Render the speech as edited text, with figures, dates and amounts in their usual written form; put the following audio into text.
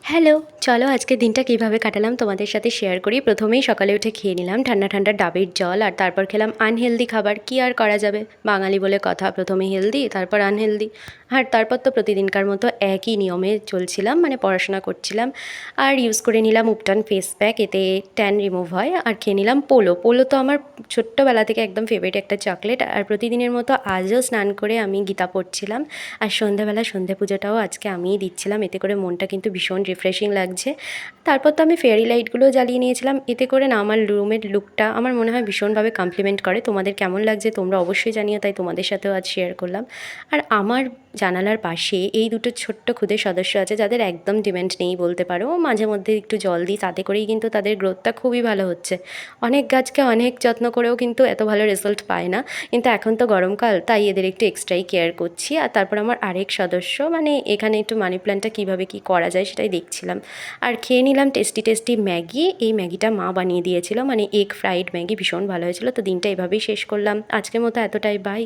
Hello, চলো আজকের দিনটা কীভাবে কাটালাম তোমাদের সাথে শেয়ার করি। প্রথমেই সকালে উঠে খেয়ে নিলাম ঠান্ডা ঠান্ডা ডাবের জল, আর তারপর খেলাম আনহেলদি খাবার। কী আর করা যাবে, বাঙালি বলে কথা, প্রথমে হেলদি তারপর আনহেলদি। আর তারপর তো প্রতিদিনকার মতো একই নিয়মে চলছিলাম, মানে পড়াশোনা করছিলাম। আর ইউজ করে নিলাম উপটান ফেস প্যাক, এতে ট্যান রিমুভ হয়। আর খেয়ে নিলাম পোলো। পোলো তো আমার ছোট্টবেলা থেকে একদম ফেভারিট একটা চকলেট। আর প্রতিদিনের মতো আজও স্নান করে আমি গীতা পড়ছিলাম। আর সন্ধ্যাবেলা সন্ধে পুজোটাও আজকে আমিই দিচ্ছিলাম, এতে করে মনটা কিন্তু ভীষণ রিফ্রেশিং লাগছে। তারপর তো আমি ফেয়ারি লাইটগুলোও জ্বালিয়ে নিয়েছিলাম, এতে করে না আমার রুমের লুকটা আমার মনে হয় ভীষণভাবে কমপ্লিমেন্ট করে। তোমাদের কেমন লাগছে তোমরা অবশ্যই জানিও, তাই তোমাদের সাথেও আজ শেয়ার করলাম। আর আমার জানালার পাশে এই দুটো ছোট্ট ক্ষুদে সদস্য আছে, যাদের একদম ডিমান্ড নেই বলতে পারো। মাঝে মধ্যে একটু জল দিই, তাতে করেই কিন্তু তাদের গ্রোথটা খুবই ভালো হচ্ছে। অনেক গাছকে অনেক যত্ন করেও কিন্তু এত ভালো রেজাল্ট পায় না, কিন্তু এখন তো গরমকাল, তাই এদের একটু এক্সট্রাই কেয়ার করছি। আর তারপর আমার আরেক সদস্য, মানে এখানে একটু মানি প্ল্যান্টটা কীভাবে কী করা যায় সেটাই দেখছিলাম। আর খেয়ে নিলাম টেস্টি টেস্টি ম্যাগি। এই ম্যাগিটা মা বানিয়ে দিয়েছিল, মানে এগ ফ্রাইড ম্যাগি, ভীষণ ভালো হয়েছিল। তো দিনটা এভাবেই শেষ করলাম, আজকের মতো এতটাই, বাই।